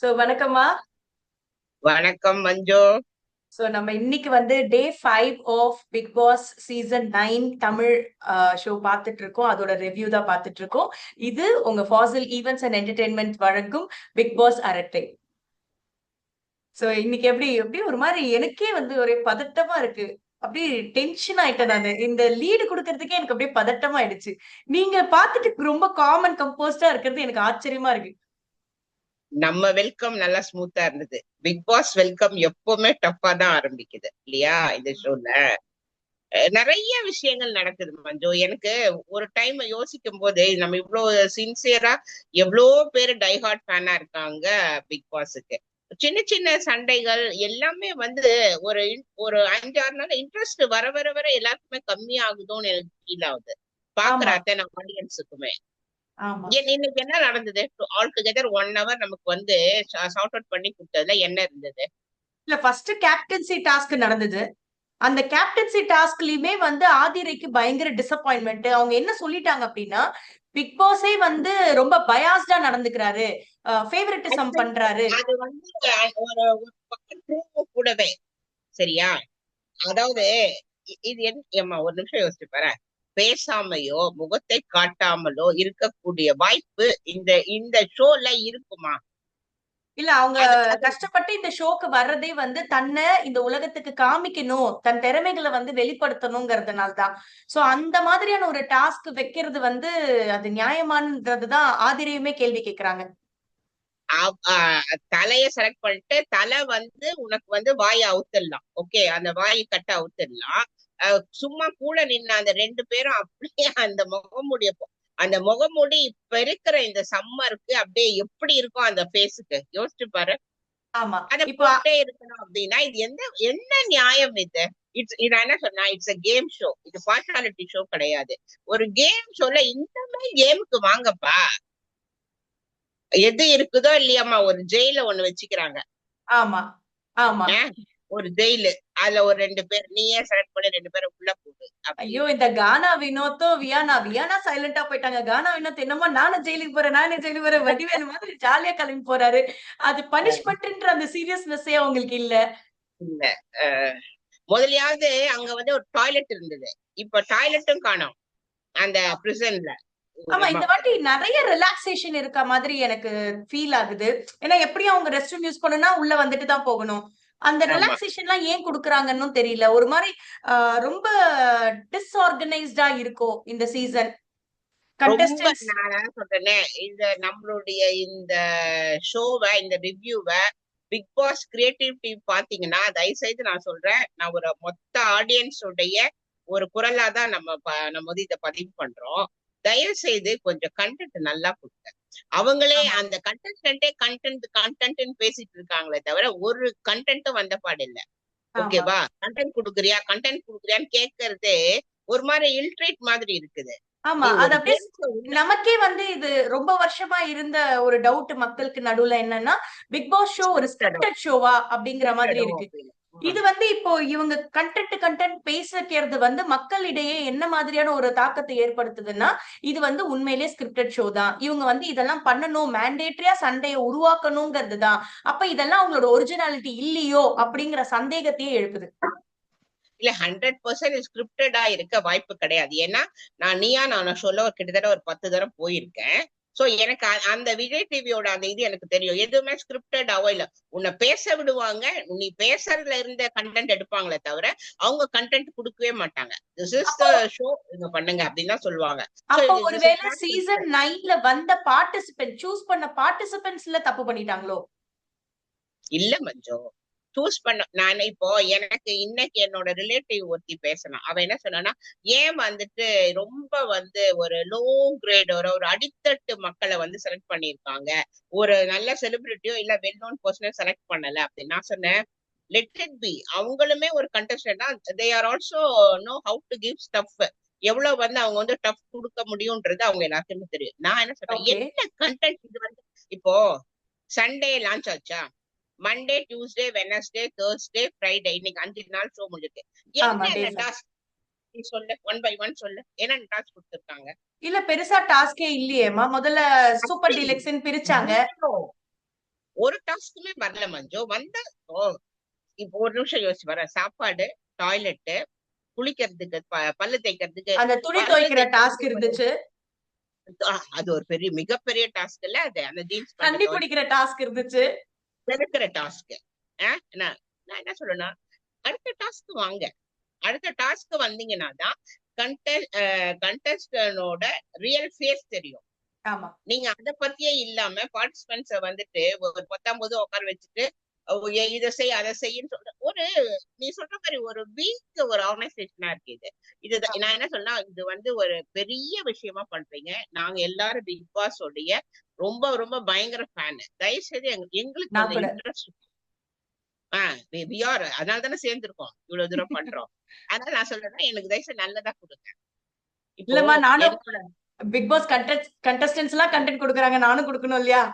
வணக்கம்மா. வணக்கம் மஞ்சு. நம்ம இன்னைக்கு வந்து day 5 of Bigg Boss season 9 Tamil show பார்த்துட்டு இருக்கோம். அதோட ரிவ்யூ தான் பார்த்துட்டு இருக்கோம். இது உங்க ஃபாசில் ஈவென்ட்ஸ் அண்ட் என்டர்டெயின்மெண்ட் வழங்கும் பிக் பாஸ் அரட்டை. இன்னைக்கு எப்படி எப்படி ஒரு மாதிரி எனக்கே வந்து ஒரே பதட்டமா இருக்கு. அப்படியே டென்ஷன் ஆயிட்டேன் நானு. இந்த லீடு கொடுக்கறதுக்கே எனக்கு அப்படியே பதட்டமா ஆயிடுச்சு. நீங்க பார்த்துட்டு ரொம்ப காமன் கம்போஸ்டா இருக்கிறது எனக்கு ஆச்சரியமா இருக்கு. நம்ம வெல்கம் நல்லா ஸ்மூத்தா இருந்தது. பிக் பாஸ் வெல்கம் எப்பவுமே டஃப்பா தான் ஆரம்பிக்குது இல்லையா இந்த ஷோல. நிறைய விஷயங்கள் நடக்குது மஞ்சு. எனக்கு ஒரு டைம் யோசிக்கும் போது நம்ம இவ்வளவு சின்சியரா எவ்வளோ பேர் டைஹார்ட் ஃபேனா இருக்காங்க பிக் பாஸுக்கு. சின்ன சின்ன சண்டைகள் எல்லாமே வந்து ஒரு 5-6 நாள் இன்ட்ரெஸ்ட் வர வர வர எல்லாருக்குமே கம்மி ஆகுதோன்னு எனக்கு ஃபீல் ஆகுது, பாக்குற ஆமா, அத்தனை ஆடியன்ஸுக்குமே. ஆமா. இன்னைக்கு என்ன நடந்தது? ஆல் டுகெதர் 1 hour நமக்கு வந்து சார்ட் அவுட் பண்ணி கொடுத்ததுல என்ன இருந்தது? இல்ல, ஃபர்ஸ்ட் கேப்டன்சி டாஸ்க் நடந்தது. அந்த கேப்டன்சி டாஸ்க்லயுமே வந்து ஆதிரைக்கு பயங்கர டிசப்பாயின்மெண்ட். அவங்க என்ன சொல்லிட்டாங்க அப்படின்னா, பிக் பாஸே வந்து ரொம்ப பயாஸ்டா நடந்துக்கிறாரு, ஃபேவரட்டிசம் பண்றாரு. அது வந்து ஒரு பக்கம் ட்ரூவும் கூடவே. சரியா? அதாவது இது என்ன ஏம்மா, ஒரு நிமிஷம் யோசிச்சு பாரு. பேசாமையோ முகத்தை காட்டாமலோ இருக்கக்கூடிய வாய்ப்பு இந்த இந்த ஷோல இருக்குமா? இல்ல, அவங்க அது அது கஷ்டப்பட்டு இந்த ஷோக்கு வர்றதே வந்து தன்னை இந்த உலகத்துக்கு காமிக்கணும், தன் திறமைகளை வந்து வெளிப்படுத்தணுங்கிறதுனால தான். சோ அந்த மாதிரியான ஒரு டாஸ்க் வைக்கிறது வந்து அது நியாயமானதுதான் ஆதிரையுமே கேள்வி கேட்கிறாங்க. தலைய செலக்ட் பண்ணிட்டு தலை வந்து உனக்கு வந்து வாயை அவுத்துடலாம். ஓகே, அந்த வாய் கட்ட அவுத்துடலாம். சும்மா கூட நின்ன அந்த 2 பேரும் அப்படியே அந்த முகமுடிய அந்த முகமூடி இப்ப இருக்கிற இந்த சம்மருக்கு அப்படியே எப்படி இருக்கும் அந்த ஃபேஸுக்கு யோசிச்சு பாரு. ஆமா. அத இப்போ போட்டே இருக்கணும் அப்படின்னா இது என்ன நியாயம் இது? இது என்ன சொன்னா, இட்ஸ் அ கேம் ஷோ, இது பார்ஷாலிட்டி ஷோ கிடையாது. ஒரு கேம் ஷோல இந்த மாதிரி கேமுக்கு வாங்கப்பா. எது இருக்குதோ இல்லையாம்மா, ஒரு ஜெயில ஒண்ணு வச்சுக்கிறாங்க. ஆமா, ஆமா. ஏன்? ஒரு ஜெயிலு. அதுல ஒரு 2 பேர் நீயே செலக்ட் பண்ணி 2 பேரை உள்ள போடு ஐயோ, அப்படின்னு. இந்த கானா வினோத்தும் வியானா சைலண்டா போயிட்டாங்க. கானா வினோத் என்னமோ நானும் ஜெயிலுக்கு போறேன், நானே ஜெயிலுக்கு போறேன், வடிவேலு மாதிரி ஜாலியா கிளம்பி போறாரு. அது பனிஷ்மெண்ட்ன்ற அந்த சீரியஸ்னஸே அவங்களுக்கு இல்ல. இல்ல. அஹ் முதலியாவது அங்க வந்து ஒரு டாய்லெட் இருந்தது. இப்ப டாய்லெட்டும் காணோம் அந்த பிரிசன்ல. ஆமா, இந்த வாட்டி நிறைய ரிலாக்ஸேஷன் இருக்க மாதிரி எனக்கு ஃபீல் ஆகுது. ஏன்னா எப்படியும் அவங்க ரெஸ்ட் ரூம் யூஸ் பண்ணனும்னா உள்ள வந்துட்டு தான் போகணும். அந்த ஆமா. ரிலாக்ஸேஷன்லாம் ஏன் குடுக்குறாங்கன்னு தெரியல. ஒரு மாதிரி ரொம்ப டிஸ்ஆர்கனைஸ்டா இருக்கும் இந்த சீசன். ரொம்ப கண்டஸ்டன்ட்ஸ். நான் சொல்றேனே, இந்த நம்மளுடைய இந்த ஷோவை, இந்த ரிவ்யூவை பிக் பாஸ் கிரியேட்டிவ் டீம் பாத்தீங்கன்னா தயவு செய்து நான் சொல்றேன், நான் ஒரு மொத்த ஆடியன்ஸ் உடைய ஒரு குரலா தான் நம்ம வந்து இதை பதிவு பண்றோம். தயவு செய்து கொஞ்சம் கண்டென்ட் நல்லா கொடுங்க. அவங்களே ஆமா, அந்த கண்டென்டே கண்டென்ட்னு பேசிட்டு இருக்காங்களே தவிர ஒரு கண்டென்ட்டும் வந்த பாடு இல்ல. ஆமா. ஓகேவா? கண்டென்ட் கொடுக்குறியான்னு கேட்கறதே ஒரு மாதிரி இல்ட்ரேட் மாதிரி இருக்குது. ஆமா. நீ அது ஒரு அப்படியே கேம் ஷோ உள்ள நமக்கே வந்து இது ரொம்ப வருஷமா இருந்த ஒரு டவுட் மக்களுக்கு நடுவுல என்னன்னா, பிக் பாஸ் ஷோ ஒரு ஸ்கிரிப்டடோ ஸ்கிரிப்டட் ஷோவா அப்படிங்கிற மாதிரி ஸ்கிரிப்டடோ இருக்கு. அப்படின்னு. இது வந்து இப்போ இவங்க கண்டென்ட் பேசுறது வந்து மக்களிடையே என்ன மாதிரியான ஒரு தாக்கத்தை ஏற்படுத்துதுன்னா, இது வந்து உண்மையிலேயே ஸ்கிரிப்டட் ஷோ தான். இவங்க வந்து இதெல்லாம் பண்ணணும், மேண்டேட்டரியா சண்டைய உருவாக்கணுங்கிறது தான். அப்ப இதெல்லாம் அவங்களோட ஒரிஜினாலிட்டி இல்லையோ அப்படிங்கிற சந்தேகத்தையே எழுப்புது. இல்ல, 100% ஸ்கிரிப்டடா இருக்க வாய்ப்பு கிடையாது. ஏன்னா நீயா நானா ஷோல கிட்டத்தட்ட ஒரு 10 தடவை போயிருக்கேன். சோ எனக்கு அந்த விஜய் டிவியோட அந்த இது எனக்கு தெரியும். எதுவுமே ஸ்கிரிப்டடாவோ இல்ல. உன்னை பேச விடுவாங்க, நீ பேசுறதுல இருந்த கண்டென்ட் எடுப்பாங்களே தவிர அவங்க கண்டென்ட் கொடுக்கவே மாட்டாங்க. திஸ் இஸ் த அப்போ ஷோ, இங்க பண்ணுங்க அப்படின்னு தான் சொல்லுவாங்க. சோ அப்போ திஸ் இஸ் ஒருவேளை நாட் சீசன் ஸ்கிரிப்டட். 9ல வந்த சூஸ் பண்ண பார்ட்டிசிபென்ட்ஸ்ல தப்பு பண்ணிட்டாங்களோ? இல்ல மஞ்சு, சூஸ் பண்ண நான் இப்போ எனக்கு இன்னைக்கு என்னோட ரிலேட்டிவ் ஒருத்தி பேசினா. அவ என்ன சொன்னான்னா, ஏன் வந்துட்டு ரொம்ப வந்து ஒரு லோ கிரேட் ஒரு அடித்தட்டு மக்களை வந்து செலக்ட் பண்ணியிருக்காங்க, ஒரு நல்ல செலிபிரிட்டியோ இல்ல வெல் நோன் பர்சனோ செலக்ட் பண்ணல அப்படின்னு நான் சொன்னேன். லெட் இட் பி, அவங்களுமே ஒரு கண்டஸ்டன்ட் தான். They are also know how to give stuff. எவ்வளவு வந்து அவங்க வந்து டஃப் கொடுக்க முடியும்ன்றது அவங்க எல்லாருக்குமே தெரியும். நான் என்ன சொல்றேன், ஓகே. என்ன கண்டென்ட் இது வந்து. இப்போ சண்டே லான்ச் ஆச்சா, Monday Tuesday Wednesday Thursday Friday, இன்னைக்கு 5 நாள் ஷோ முடிஞ்சிருக்கு. ஆமா, என்னென்ன டேஸ். டாஸ்க் நீ சொல்லு, ஒன் பை ஒன் சொல்லு, என்னென்ன டாஸ்க் கொடுத்துருக்காங்க? இல்ல, பெருசா டாஸ்கே இல்லையேம்மா. முதல்ல சூப்பர் அப்படி டீலக்ஸ்ன்னு பிரிச்சாங்க. ஜீரோ. ஒரு டாஸ்க்குமே வரல மஞ்சு. வந்தா ஓ, இப்போ ஒரு நிமிஷம் யோசிச்சு வர, சாப்பாடு, டாய்லெட், குளிக்கிறதுக்கு, பல்லு தேய்க்கிறதுக்கு, அந்த துணி பல்லு துவைக்கிற டாஸ்க் தேய்க்கிறதுக்கு இருந்துச்சு, அது ஒரு பெரிய மிகப்பெரிய டாஸ்க் இல்ல அது, அந்த ஜீன்ஸ் பேண்ட தண்ணி குடிக்கிற துவைக்கிறது, டாஸ்க் இருந்துச்சு. இருக்கிற டாஸ்க். நான் நான் என்ன சொல்றேன்னா, அடுத்த டாஸ்க் வாங்க. அடுத்த டாஸ்க் வந்தீங்கன்னா தான் கண்டஸ்டனோட ரியல் ஃபேஸ் தெரியும். ஆமா, நீங்க அத பத்தியே இல்லாம பார்ட்டிசிபென்ட்ஸ வந்துட்டு ஒரு 19 உட்கார வச்சுட்டு இதை செய் அதை செய்யன்னு சொல்ற ஒரு, நீ சொல்ற மாதிரி ஒரு வீக் ஒரு ஆர்கனைசேஷனா இருக்கு இது. ஆமா. நான் என்ன சொன்னா, இது வந்து ஒரு பெரிய விஷயமா பண்றீங்க. நாங்க எல்லாரும் பிக் பாஸ் உடைய ரொம்ப ரொம்ப பயங்கர ஃபேன். தயவு செய்து எங்களுக்கு நான் கொஞ்சம் கூட. இன்ட்ரெஸ்ட். அதனால தானே சேர்ந்திருக்கோம், இவ்வளவு தூரம் பண்றோம். அதனால நான் சொல்றேன், எனக்கு தயவு செய்து நல்லதா கொடுங்க. இப்போ இல்லம்மா, நானும் என்னோட பிக் பாஸ் கண்டஸ்டன்ஸ் எல்லாம் கண்டென்ட் கொடுக்குறாங்க, நானும் கொடுக்கணும் இல்லையா?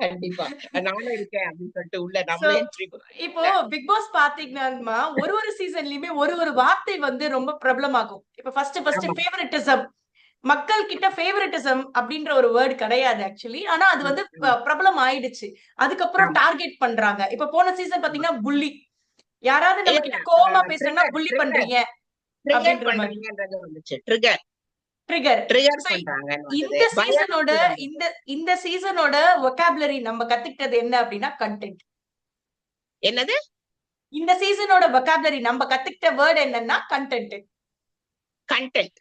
கண்டிப்பா நானும் இருக்கேன் அப்படின்னு சொல்லிட்டு உள்ள சோ, நம்மளே என்ட்ரி இப்போ கொடுத்துருக்கேன். பிக் பாஸ் பாத்தீங்கன்னா ஒரு ஒரு சீசன்லயுமே ஒரு ஒரு வார்த்தை வந்து ரொம்ப பிரபலமாகும். இப்ப ஃபர்ஸ்ட் ஆமா. ஃபேவரட்டிசம், மக்கள் கிட்ட ஃபேவரட்டிசம் அப்படின்ற ஒரு வேர்ட் கிடையாது ஆக்சுவலி. ஆனா அது ம், வந்து ம். பிரபலம் ஆயிடுச்சு. அதுக்கப்புறம் ஆமா. டார்கெட் பண்றாங்க. இப்ப போன சீசன் ஆமா. பாத்தீங்கன்னா புள்ளி. யாராவது இல்ல நம்ம இல்ல, கிட்ட கோவமா பேசுறாங்கன்னா ட்ரிகர் புள்ளி ட்ரிகர் பண்றீங்க ட்ரிகர் அப்படின்ற மாதிரி. பண்றீங்கன்றது வந்துச்சு. Trigger trigger. ட்ரிகர் சோ, பண்றாங்கன்னு வந்தது, இந்த சீசனோட பயமுறுத்தி வந்தது. இந்த இந்த சீசனோட வொக்காபுலரி நம்ம கத்துக்கிட்டது என்ன அப்படின்னா கண்டென்ட். என்னது? இந்த சீசனோட வொக்காபுலரி நம்ம கத்துக்கிட்ட வேர்ட் என்னன்னா கண்டென்ட். கண்டென்ட்.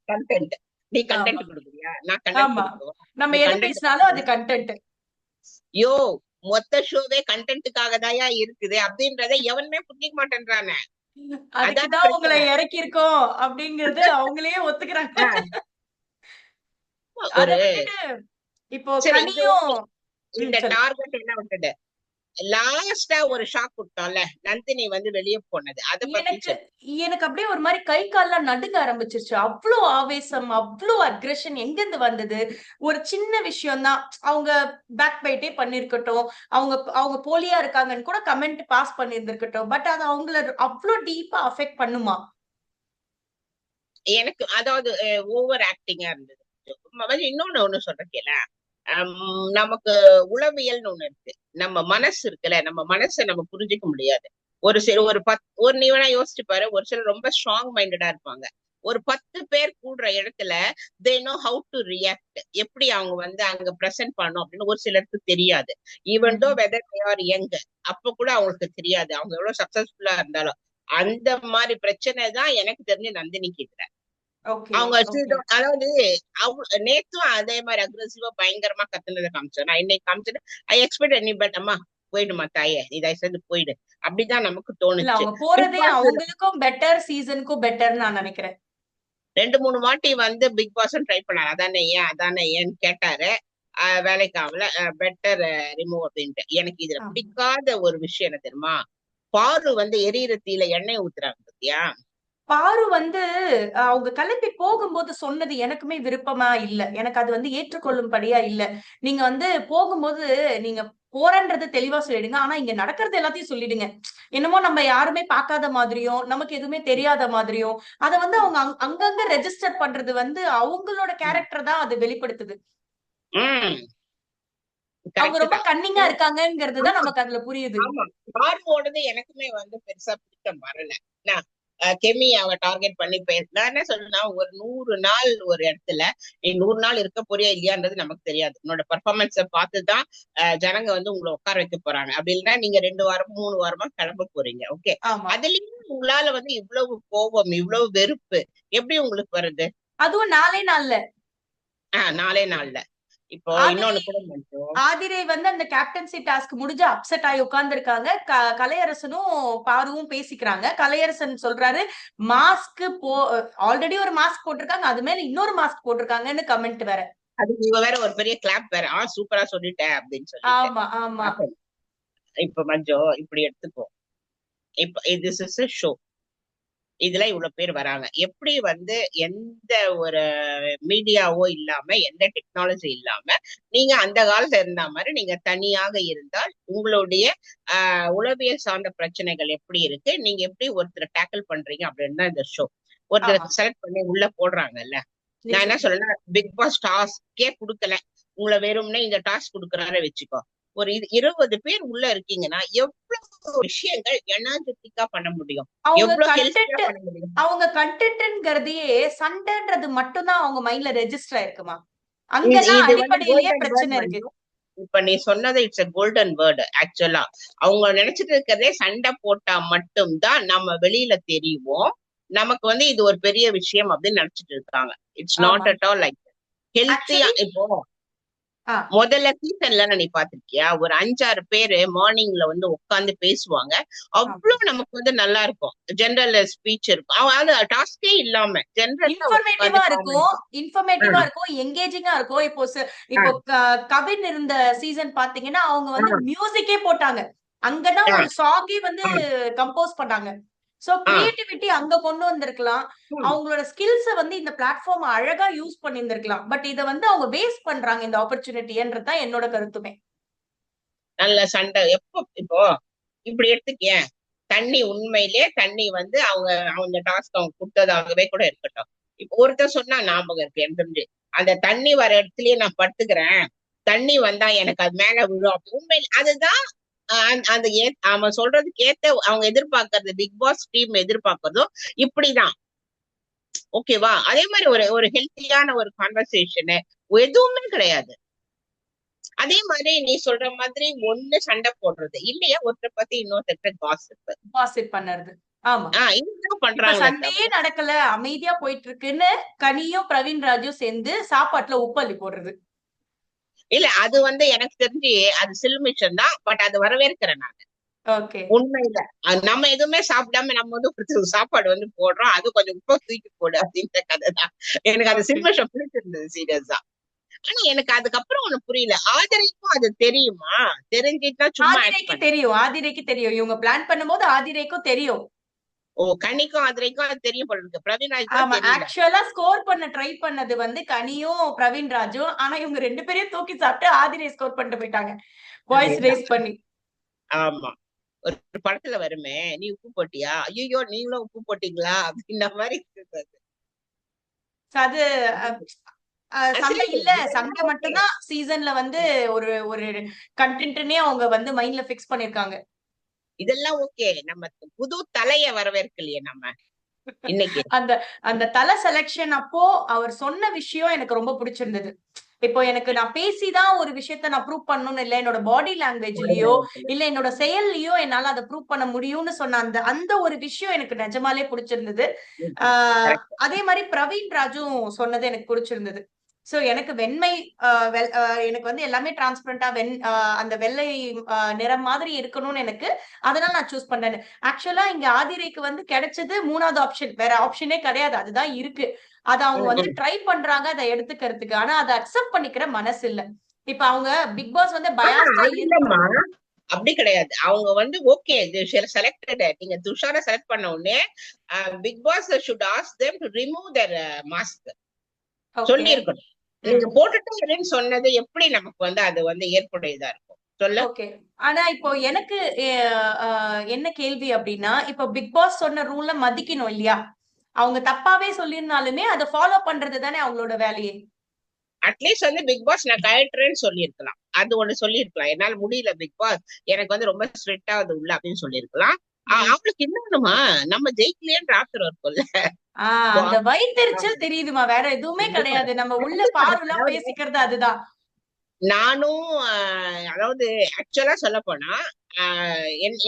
கண்டென்ட். நீ ஆமா, கண்டென்ட் கொடுக்குறியா, நான் கண்டென்ட் ஆமா. கொடுக்கவா? நம்ம நீ எது கண்டென்ட் பேசினாலும் அது கொடுக்குறியா? கண்டென்ட். யோ, மொத்த ஷோவே கண்டென்ட்டுக்காக தாயா இருக்குது அப்படின்றத எவனுமே புரிஞ்சிக்க மாட்டேன்றானே. அதுக்கு அதான் தான் உங்களை பிரச்சனை. இறக்கியிருக்கோம் அப்படிங்கறது அவங்களே ஒத்துக்கிறாங்க. ஆ, அத ஒரு விட்டுட்டு இப்போ சரி, இது கனியும். ஓகே. இந்த சொல்லு. டார்கெட் என்ன விட்டுடு. லாஸ்டா ஒரு ஷாக் கொடுத்தோம்ல, நந்தினி வந்து வெளியே போனது, அத பத்தி எனக்கு சொல்லு. எனக்கு அப்படியே ஒரு மாதிரி கை கால்லாம் நடுங்க ஆரம்பிச்சிருச்சு. அவ்ளோ ஆவேசம், அவ்ளோ அக்ரெஷன் எங்க இருந்து வந்தது? ஒரு சின்ன விஷயம் தான். அவங்க பேக் பைட்டே பண்ணிருக்கட்டும், அவங்க அவங்க போலியா இருக்காங்கன்னு கூட கமெண்ட் பாஸ் பண்ணியிருந்திருக்கட்டும். பட் அது அவங்கள அவ்ளோ டீப்பா அஃபெக்ட் பண்ணுமா? எனக்கு அதாவது ஓவர் ஆக்டிங்கா இருந்தது. இன்னொன்னு ஒண்ணு சொல்றேன் கேள. நமக்கு உளவியல்னு ஒண்ணு இருக்கு. நம்ம மனசு இருக்குல்ல, நம்ம மனசை நம்ம புரிஞ்சுக்க முடியாது. ஒரு சில ஒரு நீ வேணா யோசிச்சு பாரு, ஒரு சிலர் ரொம்ப ஸ்ட்ராங் மைண்டடா இருப்பாங்க. ஒரு 10 பேர் கூடுற இடத்துல they know how to react, எப்படி அவங்க வந்து அங்க பிரசன்ட் பண்ணணும் அப்படின்னு ஒரு சிலருக்கு தெரியாது. ஈவன் தோ ம். வெதர் தே ஆர் யங், அப்ப கூட அவங்களுக்கு தெரியாது, அவங்க எவ்வளவு சக்சஸ்ஃபுல்லா இருந்தாலும். அந்த மாதிரி பிரச்சனை தான் எனக்கு தெரிஞ்சு நந்தினிக்கு இல்ல. ஓகே, அவங்க ஓகே. அதாவது நேத்தும் அதே மாதிரி அக்ரெசிவா பயங்கரமா கத்துனதை காமிச்சேன். நான் இன்னைக்கு காமிச்சிட்டு ஐ எக்ஸ்பெக்ட் எனி பட் அம்மா போயிடுமா தாயே, நீ தயவு செஞ்சு போயிடு, அப்படிதான் நமக்கு இல்ல, தோணுச்சு. அவங்க பிக் போறதே பாஸ் அவங்களுக்கும் பெட்டர், சீசனுக்கும் பெட்டர்ன்னு நான் நினைக்கிறேன். 2 3 வாட்டி வந்து பிக் பாஸ் ட்ரை பண்ணாரு, அதானே ஏன் அதானே ஏன்னு கேட்டாரு. வேலைக்கு ஆகல, பெட்டர் ரிமூவ் அப்படின்ட்டு. எனக்கு இதுல ஆமா. பிடிக்காத ஒரு விஷயம் என்ன தெரியுமா, பாரு வந்து எரியற தீல எண்ணெய் ஊத்துறாங்க பத்தியா. பாரு வந்து அவங்க கிளம்பி போகும்போது சொன்னது எனக்குமே விருப்பமா இல்ல. எனக்கு அது வந்து ஏற்றுக்கொள்ளும்படியா இல்ல. நீங்க வந்து போகும்போது நீங்க போறேன்றது தெளிவா சொல்லிடுங்க. ஆனா இங்க நடக்கிறது எல்லாத்தையும் சொல்லிடுங்க. என்னமோ நம்ம யாருமே பார்க்காத மாதிரியும், நமக்கு எதுவுமே தெரியாத மாதிரியும், அத வந்து அவங்க அங்கங்க ரெஜிஸ்டர் பண்றது வந்து அவங்களோட கேரக்டர் தான் அது வெளிப்படுத்துது. உம் அவங்க கரெக்ட் ரொம்ப தான். கன்னிங்கா இருக்காங்கங்கிறது தான் நமக்கு அதுல புரியுது. ஆமா, பார்வோடது எனக்குமே வந்து பெருசா பிடித்தம் வரல. நான் கெமி அவ டார்கெட் பண்ணி நான் என்ன சொல்றேன்னா, ஒரு 100 நாள் ஒரு இடத்துல நீ 100 நாள் இருக்க போறியா இல்லையான்றது நமக்கு தெரியாது. உன்னோட பெர்ஃபார்மன்ஸ பார்த்துதான் ஜனங்க வந்து உங்களை உட்கார வைக்க போறாங்க. அப்படி இல்லைன்னா நீங்க 2 வாரம் 3 வாரமா கிளம்ப போறீங்க. ஓகே, ஆமா. அதுலயும் உங்களால வந்து இவ்வளவு கோபம் இவ்வளவு வெறுப்பு எப்படி உங்களுக்கு வருது? அதுவும் 4 நாள்ல. 4 நாள்ல. இப்போ ஆதிரை இன்னொன்னு கூட மட்டும். ஆதிரை வந்து அந்த கேப்டன்சி டாஸ்க் முடிஞ்சு அப்செட் ஆகி உட்கார்ந்திருக்காங்க. கலையரசனும் பாருவும் பேசிக்கிறாங்க. கலையரசன் சொல்றாரு, மாஸ்க் ஆல்ரெடி ஒரு மாஸ்க் போட்டிருக்காங்க. அது மேல இன்னொரு மாஸ்க் போட்டிருக்காங்கன்னு கமெண்ட் வேற. அதுக்கு இவ வேற ஒரு பெரிய கிளாப் வேற, சூப்பரா சொல்லிட்டேன் அப்படின்னு சொல்லிட்டு. ஆமா, ஆமா. அப்ப இப்ப மஞ்சோ இப்படி எடுத்துக்கோ. இப்ப திஸ் இஸ் ஷோ, இதுல இவ்வளவு பேர் வராங்க. எப்படி வந்து எந்த ஒரு மீடியாவோ இல்லாம எந்த டெக்னாலஜி இல்லாம நீங்க அந்த காலத்துல இருந்த மாதிரி நீங்க தனியாக இருந்தால் உங்களுடைய உளவியல் சார்ந்த பிரச்சனைகள் எப்படி இருக்கு, நீங்க எப்படி ஒருத்தரை டேக்கிள் பண்றீங்க அப்படின்னு தான் இந்த ஷோ. ஆமா. ஒருத்தரை செலக்ட் பண்ணி உள்ள போடுறாங்கல்ல. நான் என்ன நிச்சயம். சொல்றேன்னா, பிக் பாஸ் டாஸ்கே குடுக்கல. உங்கள வெறுமனே இந்த டாஸ்க் குடுக்குறாரு வச்சுக்கோ. ஒரு 20 பேர் உள்ள இருக்கீங்கன்னா, எவ்வளவு விஷயங்கள் எனர்ஜெட்டிக்கா பண்ண முடியும்? அவங்க எவ்வளவு ஹெல்த்தியா கண்டென்ட் பண்ண முடியும்? அவங்க கண்டென்ட்ங்கிறதையே சண்டைன்றது மட்டும் தான் அவங்க மைண்ட்ல ரெஜிஸ்டர் ஆயிருக்குமா? இது அங்கதான் இது வந்து அடிப்படையிலேயே கோல்டன் வேர்ட் பிரச்சனை இருக்கு. மஞ்சு. இப்ப நீ சொன்னது இட்ஸ் a கோல்டன் வேர்ட் ஆக்சுவலா. அவங்க நினைச்சிட்டு இருக்கிறதே சண்டை போட்டா மட்டும் தான் நம்ம வெளியில தெரியுவோம். நமக்கு வந்து இது ஒரு பெரிய விஷயம் அப்படின்னு நினைச்சிட்டு இருக்காங்க. இட்ஸ் ஆமா. நாட் அட் ஆல் லைக் ஹெல்த்தியா. ஆக்சுவலி இப்போ ஆ முதல்ல சீசன்ல நீ பாத்திருக்கியா? ஒரு 5-6 பேரு மார்னிங்ல வந்து உட்கார்ந்து பேசுவாங்க. ஆமா. அவ்வளவு நமக்கு வந்து நல்லா இருக்கும். ஜெனரல் ஸ்பீச் இருக்கும். அது டாஸ்கே இல்லாம ஜெனரலா இன்ஃபர்மேட்டிவா உட்கார்ந்து இருக்கும். காமெடி. இன்ஃபர்மேட்டிவா இருக்கும். எங்கேஜிங்கா இருக்கும். இப்போ கவின் இருந்த சீசன் பாத்தீங்கன்னா, அவங்க வந்து மியூசிக்கே போட்டாங்க. அங்கதான் ஒரு சாங்கே வந்து கம்போஸ் பண்ணாங்க. சோ கிரியேட்டிவிட்டி அங்க கொண்டு வந்திருக்கலாம். அவங்களோட ஸ்கில்ஸ வந்து இந்த பிளாட்ஃபார்ம் அழகா யூஸ் பண்ணியிருந்திருக்கலாம். பட் இத வந்து அவங்க வேஸ்ட் பண்றாங்க இந்த ஆப்பர்ச்சுனிட்டின்றது தான் என்னோட கருத்துமே. நல்ல சண்டை எப்போ இப்போ இப்படி எடுத்துக்கேன். தண்ணி உண்மையிலே தண்ணி வந்து அவங்க அவங்க டாஸ்க் அவங்க கொடுத்ததாகவே கூட இருக்கட்டும். இப்போ ஒருத்தர் சொன்னா ஞாபகம் இருக்கு எனக்கு தெரிஞ்சு. அந்த தண்ணி வர இடத்துலயே நான் படுத்துக்கிறேன். தண்ணி வந்தா எனக்கு அது மேல விழும். அப்படி உண்மையில அதுதான் அந்த அவன் சொல்றதுக்கு ஏத்த அவங்க எதிர்பார்க்கறது பிக் பாஸ் டீம் எதிர்பார்க்கறதும் இப்படிதான். ஓகேவா? அதே மாதிரி ஒரு ஒரு ஹெல்த்தியான ஒரு கான்வர்சேஷனு எதுவுமே கிடையாது. அதே மாதிரி நீ சொல்ற மாதிரி ஒண்ணு சண்டை போடுறது இல்லையா, ஒருத்தர் பத்தி இன்னொருத்தர் காசிப். பாசிட் பண்ணறது. ஆமா. இதுதான் இப்ப பண்றாங்களே சண்டையே தவிர நடக்கல. அமைதியா போயிட்டு இருக்குன்னு கனியும், பிரவீன் ராஜும் சேர்ந்து சாப்பாட்டுல உப்பு அள்ளி போடுறது. இல்ல அது வந்து எனக்கு தெரிஞ்சு அது சில்மிஷம் தான். பட் அது வரவேற்கிறேன் நான். ஓகே. உண்மையில நம்ம எதுவுமே சாப்பிடாம நம்ம வந்து ஒருத்தருக்கு சாப்பாடு வந்து போடுறோம். அது கொஞ்சம் உப்பை தூக்கி போடு அப்படின்ற கதை தான். எனக்கு அந்த ஓகே. சில்மிஷம் பிடிச்சிருந்தது சீரியஸா. ஆனா எனக்கு அதுக்கப்புறம் ஒண்ணு புரியல. ஆதரைக்கும் அது தெரியுமா? தெரிஞ்சுட்டா சும்மா ஆக்ட் ஆதிரைக்கு பண்ண. தெரியும். ஆதிரைக்கு தெரியும். இவங்க பிளான் பண்ணும்போது ஆதிரைக்கும் தெரியும். ஓ, கனிக்கும் ஆதரைக்கும் அது தெரியும் போல இருக்கு. பிரவீனாக்கு தான் ஆமா. தெரியல. ஆக்சுவலா ஸ்கோர் பண்ண ட்ரை பண்ணது வந்து கனியும், பிரவீன் ராஜும். ஆனா இவங்க 2 பேரையும் தூக்கி சாப்பிட்டு ஆதிரை ஸ்கோர் பண்ணிட்டு போயிட்டாங்க. வாய்ஸ் அதேதான். ரேஸ் பண்ணி. ஆமா. ஒரு படத்துல வருமே, நீ உப்பு போட்டியா? ஐயோ நீங்களும் உப்பு போட்டீங்களா? அப்படின்ற மாதிரி இருக்கு அது. So அது அ அ சரி, சண்டை இல்ல. இதெல்லாம் சண்டை ஓகே. மட்டும் தான் சீசன்ல வந்து ஒரு ஒரு கன்டென்ட்னே அவங்க வந்து மைண்ட்ல ஃபிக்ஸ் பண்ணிருக்காங்க. இதெல்லாம் ஓகே. நம்ம புது தலைய வரவேற்கலையே நம்ம இன்னைக்கு. அந்த அந்த தல செலக்ஷன் அப்போ அவர் சொன்ன விஷயம் எனக்கு ரொம்ப பிடிச்சிருந்தது. இப்போ எனக்கு நான் பேசி தான் ஒரு விஷயத்த நான் ப்ரூவ் பண்ணணும்னு இல்ல. என்னோட பாடி லாங்குவேஜ்லயோ, இல்ல என்னோட செயல்லயோ என்னால அத ப்ரூவ் பண்ண முடியும்னு சொன்ன அந்த அந்த ஒரு விஷயம் எனக்கு நிஜமாலே பிடிச்சிருந்தது. ஆ கரெக்ட். அதே மாரி பிரவீன் ராஜும் சொன்னது எனக்கு பிடிச்சிருந்தது. சோ எனக்கு வெண்மை அ வெள் அ எனக்கு வந்து எல்லாமே டிரான்ஸ்பரண்டா அந்த வெள்ளை நிறம் மாதிரி இருக்கணும்னு எனக்கு. அதனால நான் சூஸ் பண்ணேன். ஆக்சுவலா இங்க ஆதிரைக்கு வந்து கிடைச்சது 3வது ஆப்ஷன். வேற ஆப்ஷனே கிடையாது. அதுதான் இருக்கு. அத அவங்க வந்து ட்ரை பண்றாங்க அத எடுத்துக்கிறதுக்கு. ஆனா அத அக்செப்ட் பண்ணிக்கிற மனசு இல்ல. இப்ப அவங்க பிக் பாஸ் வந்து பயாஸ்டா அது இல்லம்மா. அப்படி கிடையாது. அவங்க வந்து ஓகே செலக்டட். நீங்க துஷார செலக்ட் பண்ண உடனே Bigg Boss should ask them to remove their mask okay. சொல்லி இருக்கணும். ம். நீங்க போட்டுட்டே இருன்னு சொன்னது எப்படி நமக்கு வந்து அது வந்து ஏற்புடையதா இருக்கும் சொல்லு. ஓகே. ஆனா இப்போ எனக்கு எ அ என்ன கேள்வி அப்டின்னா, இப்போ பிக் பாஸ் சொன்ன ரூல மதிக்கணும் இல்லையா? அவங்க தப்பாவே சொல்லியிருந்தாலுமே அத ஃபாலோ பண்றது தானே அவங்களோட வேலையே. அட்லீஸ்ட் வந்து பிக் பாஸ் நான் கழட்டுறேன்னு சொல்லியிருக்கலாம். அது ஒண்ணு சொல்லியிருக்கலாம். என்னால முடியல பிக் பாஸ், எனக்கு வந்து ரொம்ப ஸ்ட்ரிக்டா அது உள்ள அப்படின்னு சொல்லியிருக்கலாம். ம். அவளுக்கு என்னன்னுமா நம்ம ஜெயிக்கலையேன்ற ஆத்திரம் இருக்கும்ல. அந்த வயித்தெரிச்சல் தெரியுதுமா. வேற எதுவுமே கிடையாது. நம்ம உள்ள பார்வலாம் அதாவது பேசிக்கிறது அதுதான். நானும் அதாவது ஆக்சுவலா சொல்ல போனா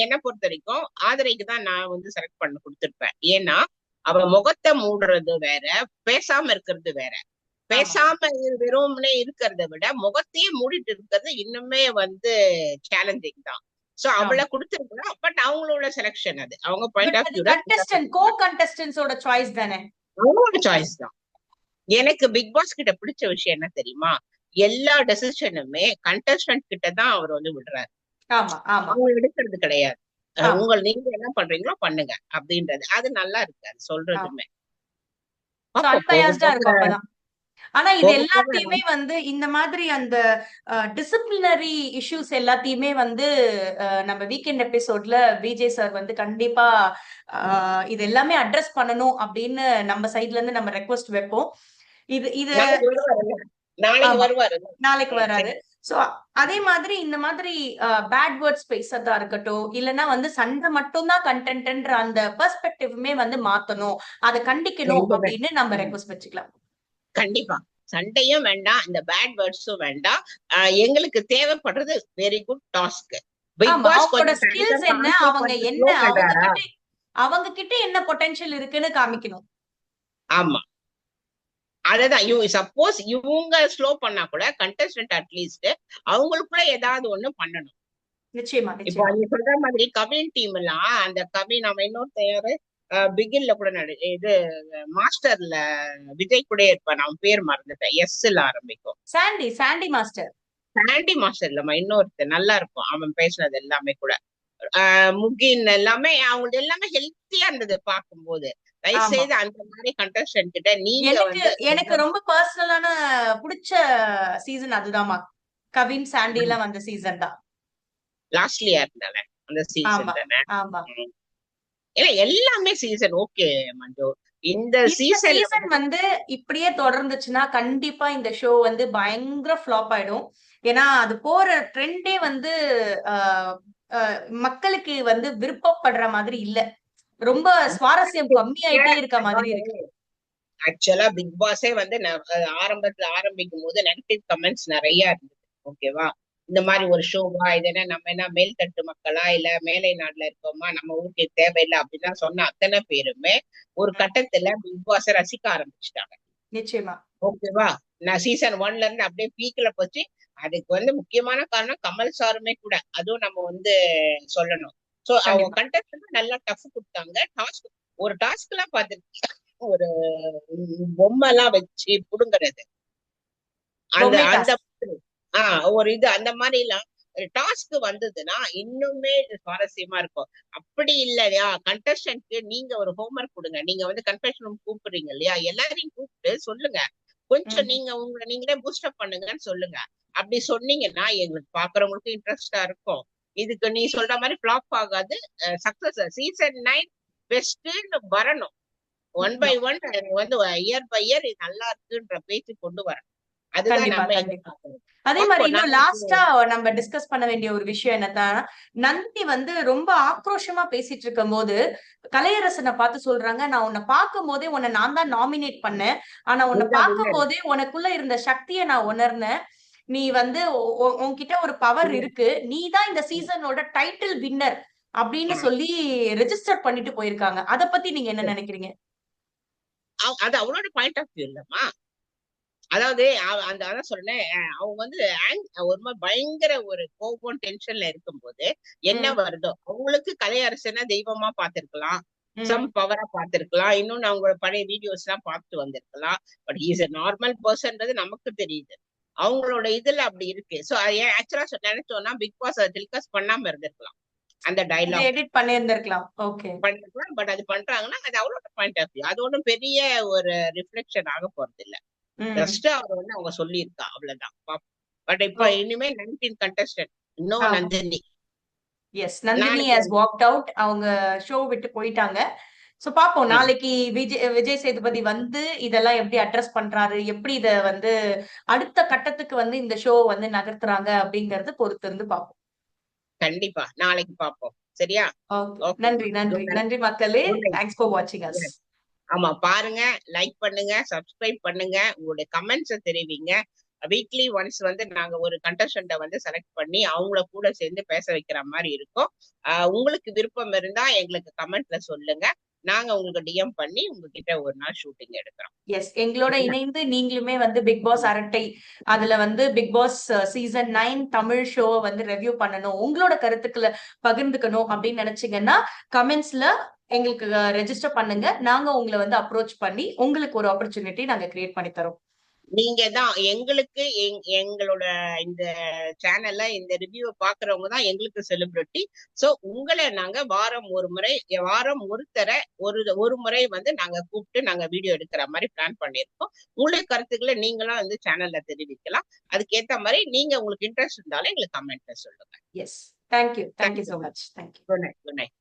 என்ன பொறுத்த வரைக்கும் ஆதரைக்கு தான் நான் வந்து செலக்ட் பண்ண கொடுத்திருப்பேன். ஏன்னா அவ முகத்தை மூடுறது வேற, பேசாம இருக்கிறது வேற. ஆமா, பேசாம வெறுமனே இருக்கிறத விட முகத்தையே மூடிட்டு இருக்கிறது இன்னுமே வந்து சேலஞ்சிங் தான். சோ அவளை ஆமா. கொடுத்திருக்கலாம். பட் அவங்களோட செலக்ஷன் அது. அவங்க பாயிண்ட் பட் ஆஃப் அது வியூல கண்டெஸ்டன்ஸோட சாய்ஸ் தானே. அவங்களோட சாய்ஸ் தான். எனக்கு பிக் பாஸ் கிட்ட பிடிச்ச விஷயம் என்ன தெரியுமா? எல்லா டெசிஷனுமே கண்டஸ்டன்ட் கிட்ட தான் அவர் வந்து விடுறாரு. ஆமா, ஆமா, அவங்க எடுக்கிறது கிடையாது. ஆமா, நீங்க என்ன பண்றீங்களோ பண்ணுங்க அப்படின்றது. அது நல்லா இருக்கு அது ஆமா. சொல்றதுமே. சோ பாப்போம் போக அன்பயாஸ்டா போக இருக்கும் அப்பதான். ஆனா இது போக போக. எல்லாத்தையுமே வந்து இந்த மாதிரி அந்த டிசிப்ளினரி இஷ்யூஸ் எல்லாத்தையுமே வந்து நம்ம வீக்கெண்ட் எபிசோட்ல விஜய் சார் வந்து கண்டிப்பா இது எல்லாமே அட்ரஸ் பண்ணணும் அப்படின்னு நம்ம சைட்ல இருந்து நம்ம ரெக்வெஸ்ட் வைப்போம். இது நாளைக்கு வருவாருல்ல, நாளைக்கு ஆமா, வருவாரு. நாளைக்கு வராரு. சரி. சோ அதே மாதிரி இந்த மாதிரி பேட் வேர்ட்ஸ் பேசுறதா இருக்கட்டும், இல்லன்னா வந்து சண்டை மட்டும் தான் கண்டென்ட்ன்ற அந்த பெர்ஸ்பெக்டிவ்மே வந்து மாத்தணும். அத கண்டிக்கணும் ரெண்டுமே. அப்படின்னு நம்ம ம். ரெக்வெஸ்ட் வச்சுக்கலாம். கண்டிப்பா. சண்டையும் வேண்டாம், இந்த பேட் வேர்ட்ஸும் வேண்டாம். எங்களுக்கு தேவைப்படுறது வெரி குட் டாஸ்க். பிக் ஆமா, பாஸ் அவங்களோட கொஞ்சம் ஸ்கில்ஸ் டைரக்டா என்ன, கான்செப்ட் அவங்க கொஞ்சம் என்ன, ஸ்லோ அவங்க பண்றாரா? கிட்ட அவங்க கிட்ட என்ன பொட்டன்ஷியல் இருக்குன்னு காமிக்கணும். ஆமா. அததான் சப்போஸ் இவங்க ஸ்லோ பண்ணா கூட கண்டஸ்டன்ட் அட்லீஸ்ட் அவங்களுக்குள்ள ஏதாவது ஒண்ணு பண்ணணும். நிச்சயமா, இப்போ நிச்சயமா. நீ சொல்ற மாதிரி கவின் டீம் எல்லாம், அந்த கவின் அவன் இன்னொருத்தன் யாரு, பிகில்ல கூட இது மாஸ்டர்ல விஜய் கூட இருப்பான், அவன் பேர் மறந்துட்டேன், எஸ்ல ஆரம்பிக்கும். சாண்டி மாஸ்டர். சாண்டி மாஸ்டர் இல்லம்மா, இன்னொருத்தன் நல்லா இருக்கும் அவன் பேசுனது எல்லாமே கூட. முகின் எல்லாமே அவங்களுக்கு எல்லாமே ஹெல்த்தியா இருந்தது பார்க்கும்போது. தயவு ஆமா. செய்து அந்த மாதிரி கண்டஸ்டன்ட் கிட்ட நீங்க எனக்கு வந்து எனக்கு ரொம்ப பர்சனலான புடிச்ச சீசன் அதுதாம்மா. கவின், சாண்டி எல்லாம் வந்த சீசன் தான். லாஸ்ட்லியா இருந்தானே அந்த ஆமா, சீசன் தானே. ஆமா. ம். ஏன்னா எல்லாமே சீசன் ஓகே மஞ்சு. இந்த இந்த சீசன்ல சீசன் வந்து இப்படியே தொடர்ந்துச்சுன்னா கண்டிப்பா இந்த ஷோ வந்து பயங்கர ஃப்ளாப் ஆயிடும். ஏன்னா அது போற ட்ரெண்டே வந்து ஆஹ் ஆஹ் மக்களுக்கு வந்து விருப்பப்படுற மாதிரி இல்ல. ரொம்ப சுவாரஸ்யம் கம்மியாயிட்டே இருக்க மாதிரி இருக்கு. ஆக்சுவலா பிக் பாஸே வந்து ஆரம்பத்துல ஆரம்பிக்கும் போது நெகட்டிவ் கமெண்ட்ஸ் நிறைய இருந்தது. ஓகேவா? இந்த மாதிரி ஒரு ஷோவா இது, என்ன நம்ம என்ன மேல்தட்டு மக்களா இல்ல மேலை நாட்டுல இருக்கோமா, நம்ம ஊருக்கு தேவையில்லை அப்படிலாம் சொன்ன அத்தனை பேருமே ஒரு ம், கட்டத்துல பிக் பாஸ ரசிக்க ஆரம்பிச்சிட்டாங்க. நிச்சயமா. ஓகேவா? நான் சீசன் 1ல இருந்து அப்படியே பீக்ல போச்சு. அதுக்கு வந்து முக்கியமான காரணம் கமல் சாருமே கூட, அதுவும் நம்ம வந்து சொல்லணும். சோ அவங்க கண்டிப்பா. கண்டஸ்டன்ட் நல்லா டஃப் கொடுத்தாங்க. டாஸ்க், ஒரு டாஸ்க் எல்லாம் பார்த்து, ஒரு பொம்மை எல்லாம் வச்சு புடுங்குறது, அந்த பொம்மை அந்த டாஸ்க். மாதிரி. ஒரு இது அந்த மாதிரி எல்லாம் டாஸ்க் வந்ததுன்னா இன்னுமே இது சுவாரஸ்யமா இருக்கும். அப்படி இல்லையா, கண்டஸ்டன்ட்க்கு நீங்க ஒரு ஹோம்ஒர்க் கொடுங்க. நீங்க வந்து கன்ஃபெஷன் ரூம் கூப்பிடுறீங்க இல்லையா, எல்லாரையும் கூப்பிட்டு சொல்லுங்க, கொஞ்சம் ம், நீங்க உங்களை நீங்களே பூஸ்டப் பண்ணுங்கன்னு சொல்லுங்க. அப்படி சொன்னீங்கன்னா எங்களுக்கு பாக்குறவங்களுக்கு இன்ட்ரெஸ்டா இருக்கும். இதுக்கு நீ சொல்ற மாதிரி ஃபிளாப் ஆகாது. சக்சஸ் சீசன் 9 பெஸ்ட்னு வரணும். ஒன் பை நிச்சயம். ஒன் வந்து இயர் பை இயர் இது நல்லா இருக்குன்ற பேச்சு கொண்டு வரணும். அதுதான் கண்டிப்பா, நம்ம கண்டிப்பா. எதிர்பார்க்கணும். அதே மாரி பார்ப்போம் இன்னும் நாளைக்கு. லாஸ்ட்டா நம்ம டிஸ்கஸ் பண்ண வேண்டிய ஒரு விஷயம் என்னன்னா, நந்தினி வந்து ரொம்ப ஆக்ரோஷமா பேசிட்டு இருக்கும்போது, கலையரசன பார்த்து சொல்றாங்க, "நான் உன்ன பார்க்கும்போதே உன்ன நான் தான் நாமினேட் பண்ணேன். ஆனா உன்ன நீதான் வின்னர். பார்க்கும்போதே உனக்குள்ள இருந்த சக்திய நான் உணர்ந்தேன். நீ வந்து உன்கிட்ட ஒரு பவர் இருக்கு. நீ தான் இந்த சீசனோட டைட்டில் வின்னர்." அப்படின்னு சொல்லி ரெஜிஸ்டர் பண்ணிட்டு போயிருக்காங்க. அத பத்தி நீங்க என்ன நினைக்கிறீங்க? அது அவளோட பாயிண்ட் ஆஃப் வியூ இல்லம்மா. அதாவது அந்த அதான் சொன்னேன், அவங்க வந்து ஒரு மாதிரி பயங்கர ஒரு கோபம் டென்ஷன்ல இருக்கும்போது என்ன ம், வருதோ, அவங்களுக்கு கலையரசனை தெய்வமா பார்த்திருக்கலாம், சம் ம். பவரா பார்த்திருக்கலாம், இன்னொன்னு அவங்களோட பழைய வீடியோஸ் எல்லாம் பார்த்துட்டு வந்திருக்கலாம். பட் இஸ் a நார்மல் பர்சன்றது நமக்கு தெரியுது. அவங்களோட இதுல அப்படி இருக்கு. சோ ஆக்சுவலா நினைச்சோம்னா பிக் பாஸ் அதை டெலிகாஸ்ட் பண்ணாம இருந்திருக்கலாம், அந்த இத டைலாக் எடிட் பண்ணியிருந்திருக்கலாம். ஓகே. பண்ணிருக்கலாம். பட் அது பண்றாங்கன்னா அது அவரோட பாயிண்ட் ஆஃப் வியூ. அது ஒண்ணும் பெரிய ஒரு ரிஃப்ளெக்ஷன் ஆக போறது இல்ல. ம். ஜஸ்ட் அவர் வந்து அவங்க சொல்லியிருக்கா, அவ்வளவுதான். பட் இப்ப ஓகே. இனிமே 19 கண்டஸ்டன்ட், இன்னும் ஆமா. நந்தினி எஸ். நந்தினி நாளைக்கு ஹஸ் வந்து வாக்ட் அவுட். அவங்க ஷோ விட்டு போயிட்டாங்க. சோ பாப்போம். ம், நாளைக்கு விஜய் சேதுபதி வந்து இதெல்லாம் எப்படி அட்ரஸ் பண்றாரு? எப்படி இத வந்து அடுத்த கட்டத்துக்கு வந்து இந்த ஷோ வந்து நகர்த்துறாங்க அப்படிங்கறது பொறுத்து இருந்து பாப்போம். கண்டிப்பா நாளைக்கு பார்ப்போம். சரியா? ஓகே. ஓகேம்மா, நன்றி, நன்றி. Good night. நன்றி மக்களே. Good night. தேங்க்ஸ் ஃபார் வாட்சிங் அஸ். ஆமா, பாருங்க, லைக் பண்ணுங்க, சப்ஸ்கிரைப் பண்ணுங்க, உங்களுடைய கமெண்ட்ஸை தெரிவிங்க. வீக்லி ஒன்ஸ் வந்து நாங்க ஒரு கண்டஸ்டன்ட வந்து செலக்ட் பண்ணி அவங்கள கூட சேர்ந்து பேச வைக்கிற மாதிரி இருக்கும். உங்களுக்கு விருப்பம் இருந்தா எங்களுக்கு கமெண்ட்ல சொல்லுங்க. நாங்க உங்களுக்கு டிஎம் பண்ணி உங்ககிட்ட ஒரு நாள் ஷூட்டிங் எடுக்கிறோம். எஸ். எங்களோட சரியா? இணைந்து நீங்களுமே வந்து பிக் பாஸ் அரட்டை அதுல வந்து Bigg Boss season 9 Tamil show வந்து ரெவ்யூ பண்ணணும். உங்களோட கருத்துக்களை பகிர்ந்துக்கணும் அப்படின்னு நினைச்சீங்கன்னா கமெண்ட்ஸ்ல எங்களுக்கு ரெஜிஸ்டர் பண்ணுங்க. நாங்க உங்களை வந்து அப்ரோச் பண்ணி உங்களுக்கு ஒரு ஆப்பர்ச்சுனிட்டி நாங்க கிரியேட் பண்ணி தரோம். நீங்க தான் எங்களுக்கு எங்களோட இந்த சேனல்ல இந்த ரிவ்யூவை பாக்குறவங்க தான் எங்களுக்கு செலிபிரிட்டி. சோ உங்களை நாங்க வாரம் ஒரு முறை, வாரம் ஒரு ஒரு முறை வந்து நாங்க கூப்பிட்டு நாங்க வீடியோ எடுக்கிற மாதிரி பிளான் பண்ணியிருக்கோம். உங்களுடைய கருத்துக்களை நீங்களும் வந்து சேனல்ல தெரிவிக்கலாம். அதுக்கேத்த மாதிரி நீங்க உங்களுக்கு இன்ட்ரெஸ்ட் இருந்தாலும் எங்களுக்கு கமெண்ட்ல சொல்லுங்க. Yes. Thank you. Thank you thank you. So much. Thank you. Good night. Good night.